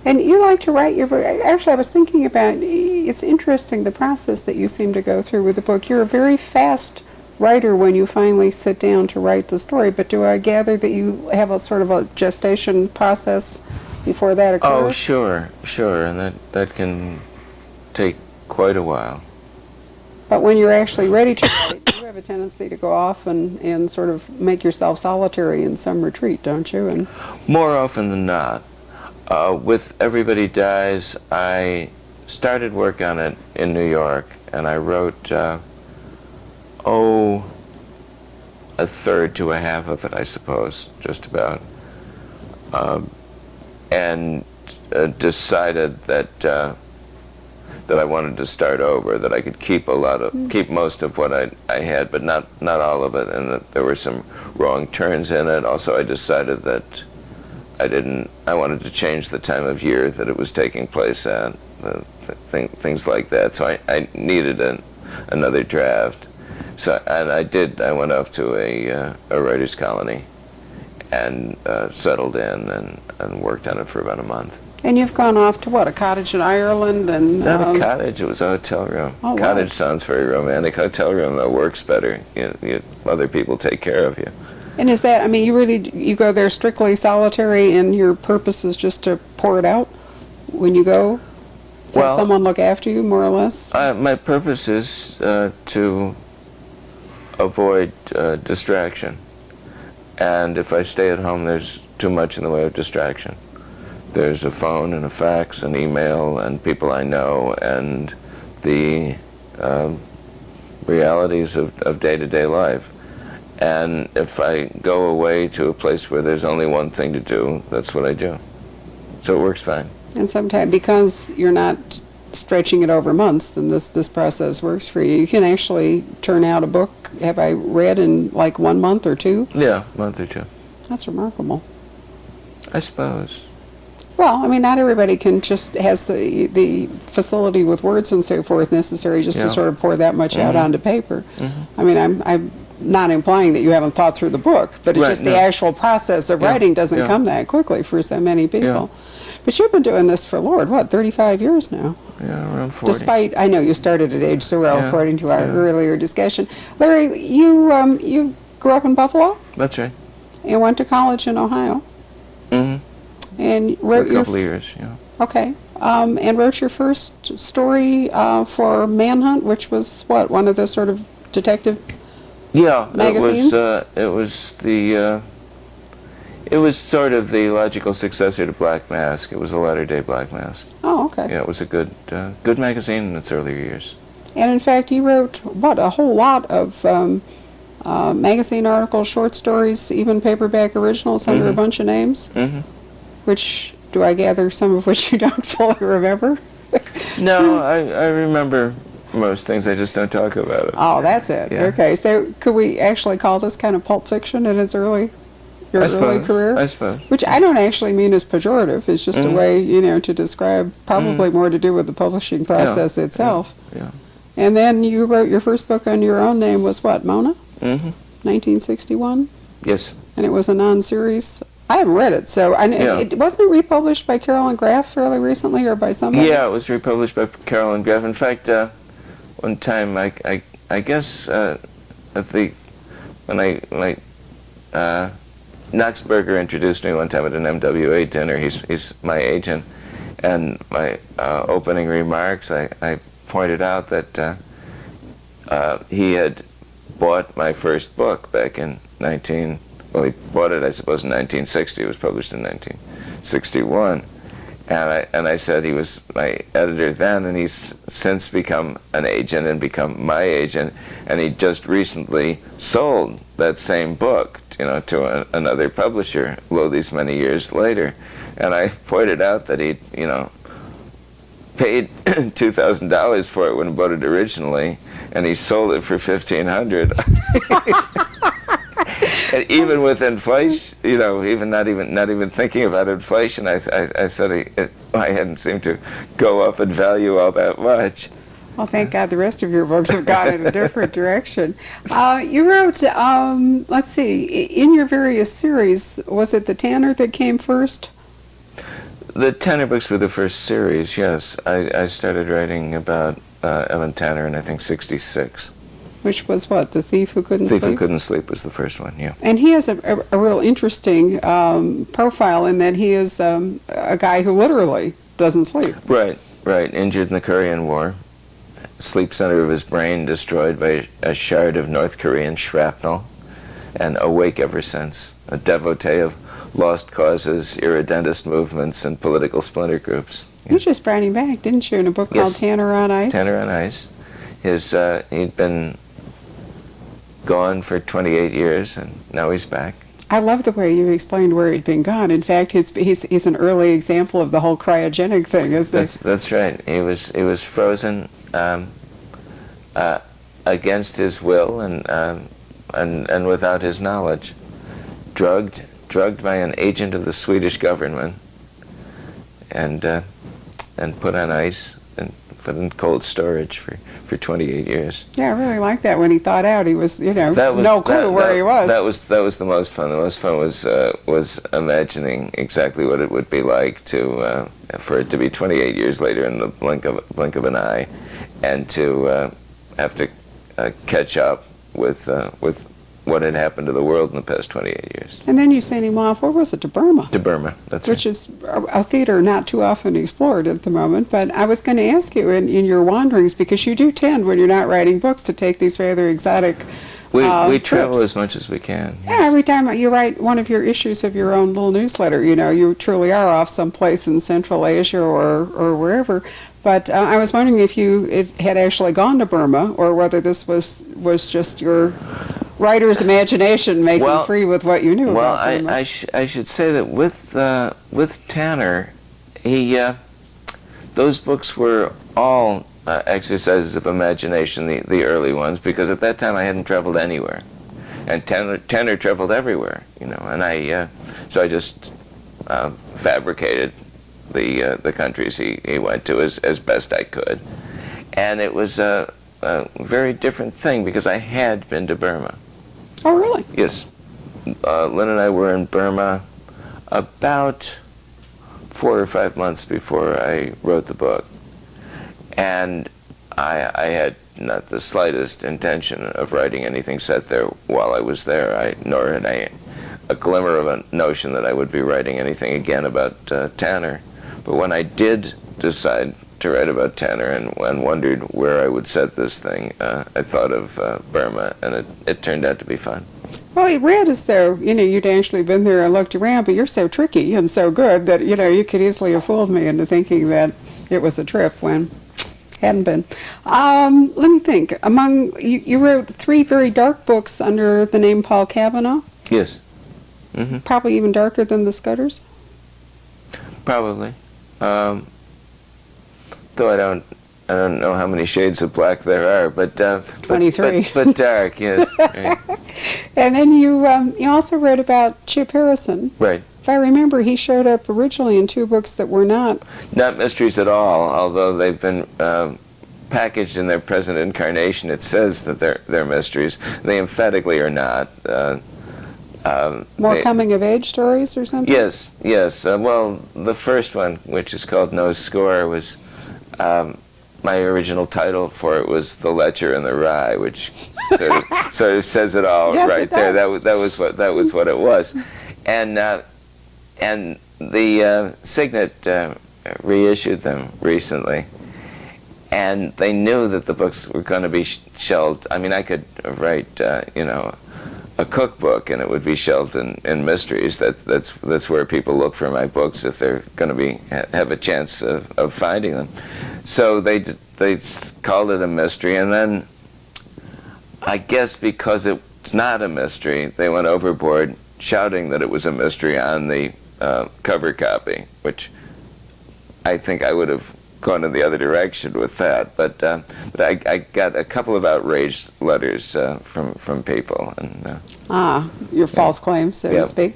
And you like to write your book. Actually, I was thinking about, it's interesting the process that you seem to go through with the book. You're a very fast writer when you finally sit down to write the story, but do I gather that you have a sort of a gestation process before that occurs? Oh, sure, sure, and that can take quite a while. But when you're actually ready to write, you have a tendency to go off and sort of make yourself solitary in some retreat, don't you? And more often than not. With Everybody Dies, I started work on it in New York, and I wrote, a third to a half of it, I suppose, just about. And decided that that I wanted to start over, that I could keep keep most of what I had, but not all of it, and that there were some wrong turns in it. Also, I decided that I wanted to change the time of year that it was taking place at, things like that. So I needed another draft. So, and I went off to a writer's colony and settled in and worked on it for about a month. And you've gone off to what, a cottage in Ireland? And not a cottage, it was a hotel room. Oh, cottage wow. sounds very romantic. Hotel room, though, works better. Other people take care of you. And is that, I mean, you go there strictly solitary and your purpose is just to pour it out when you go? Have someone look after you, more or less? My purpose is to avoid distraction. And if I stay at home, there's too much in the way of distraction. There's a phone and a fax and email and people I know and the realities of day-to-day life. And if I go away to a place where there's only one thing to do, that's what I do. So it works fine. And sometimes, because you're not stretching it over months, then this process works for you. You can actually turn out a book, have I read, in like 1 month or two? Yeah, a month or two. That's remarkable. I suppose. Well, I mean, not everybody has the facility with words and so forth necessary just to sort of pour that much out onto paper. I mean, I'm not implying that you haven't thought through the book, but it's just the actual process of writing doesn't come that quickly for so many people. But you've been doing this for, Lord, what, 35 years now? Yeah, around 40. Despite, I know you started at age 0, according to our earlier discussion. Larry, you grew up in Buffalo? That's right. And went to college in Ohio? Mm-hmm. And For wrote a couple of years, yeah. Okay. And wrote your first story for Manhunt, which was, what, one of the sort of detective magazines? It was sort of the logical successor to Black Mask. It was a latter-day Black Mask. Oh, okay. Yeah, it was a good magazine in its earlier years. And in fact, you wrote, what, a whole lot of magazine articles, short stories, even paperback originals under a bunch of names? Mm-hmm. Which, do I gather, some of which you don't fully remember? No, I remember most things, I just don't talk about it. Oh, that's it. Yeah. Okay, so could we actually call this kind of Pulp Fiction in its early career? I suppose. Which I don't actually mean as pejorative. It's just a way, to describe probably more to do with the publishing process itself. Yeah. And then you wrote your first book under your own name was what, Mona? Mm-hmm. 1961? Yes. And it was a non-series. I haven't read it, so it wasn't republished by Carolyn Graff fairly recently, or by somebody? Yeah, it was republished by Carolyn Graff. In fact, one time I guess when Knox Berger introduced me one time at an MWA dinner. He's my agent, and my opening remarks, I pointed out that he had bought my first book back in he bought it, I suppose, in 1960. It was published in 1961. And I said he was my editor then, and he's since become an agent and become my agent, and he just recently sold that same book, to another publisher, these many years later. And I pointed out that he, paid $2,000 for it when he bought it originally, and he sold it for $1,500. And even with inflation, even not even thinking about inflation, I said I hadn't seemed to go up in value all that much. Well, thank God the rest of your books have gone in a different direction. You wrote, let's see, in your various series, was it The Tanner that came first? The Tanner books were the first series, yes. I started writing about Evan Tanner in, I think, '66. Which was what? The Thief Who Couldn't Thief Sleep? Who Couldn't Sleep was the first one, yeah. And he has a real interesting profile in that he is a guy who literally doesn't sleep. Right, right. Injured in the Korean War. Sleep center of his brain destroyed by a shard of North Korean shrapnel. And awake ever since. A devotee of lost causes, irredentist movements, and political splinter groups. You just brought him back, didn't you, in a book called Tanner on Ice? Tanner on Ice. He'd been gone for 28 years, and now he's back. I love the way you explained where he'd been gone. In fact, he's an early example of the whole cryogenic thing, isn't he? That's right. He was frozen against his will and without his knowledge, drugged by an agent of the Swedish government, and put on ice and put in cold storage for 28 years. Yeah, I really like that when he thought out. He was, no clue where he was. That was the most fun. The most fun was imagining exactly what it would be like for it to be 28 years later in the blink of an eye, and to have to catch up with what had happened to the world in the past 28 years. And then you sent him off, where was it, to Burma? To Burma, that's right. Which is a theater not too often explored at the moment. But I was going to ask you in your wanderings, because you do tend, when you're not writing books, to take these rather exotic We travel trips. as much as we can. Yes. Yeah, every time you write one of your issues of your own little newsletter, you truly are off someplace in Central Asia or wherever. But I was wondering if you had actually gone to Burma, or whether this was just your writer's imagination making free with what you knew about Burma. Well, I should say that with Tanner, those books were all exercises of imagination, the early ones, because at that time I hadn't traveled anywhere, and Tanner traveled everywhere, and so I just fabricated the countries he went to as best I could, and it was a very different thing because I had been to Burma. Oh, really? Yes. Lynn and I were in Burma about 4 or 5 months before I wrote the book. And I had not the slightest intention of writing anything set there while I was there, nor had I a glimmer of a notion that I would be writing anything again about Tanner. But when I did decide to write about Tanner and wondered where I would set this thing, I thought of Burma, and it turned out to be fun. Well, it read as though, you'd actually been there and looked around, but you're so tricky and so good that, you could easily have fooled me into thinking that it was a trip when it hadn't been. Let me think. You wrote 3 very dark books under the name Paul Cavanaugh? Yes. Mm-hmm. Probably even darker than the Scudders? Probably. Though I don't know how many shades of black there are, but 23. But dark, yes. Right. And then you also wrote about Chip Harrison. Right. If I remember, he showed up originally in 2 books that were not mysteries at all, although they've been packaged in their present incarnation. It says that they're mysteries. They emphatically are not. More coming-of-age stories or something? Yes. Well, the first one, which is called No Score, was my original title for it was The Letcher and the Rye, which sort of says it all yes, right it there. does. That was what it was, and the Signet reissued them recently, and they knew that the books were going to be shelved. I mean, I could write a cookbook, and it would be shelved in mysteries. That's where people look for my books if they're going to have a chance of finding them. So they called it a mystery, and then I guess because it's not a mystery, they went overboard shouting that it was a mystery on the cover copy, which I think I would have gone in the other direction with that. But I got a couple of outraged letters from people. And your false claims, so to speak.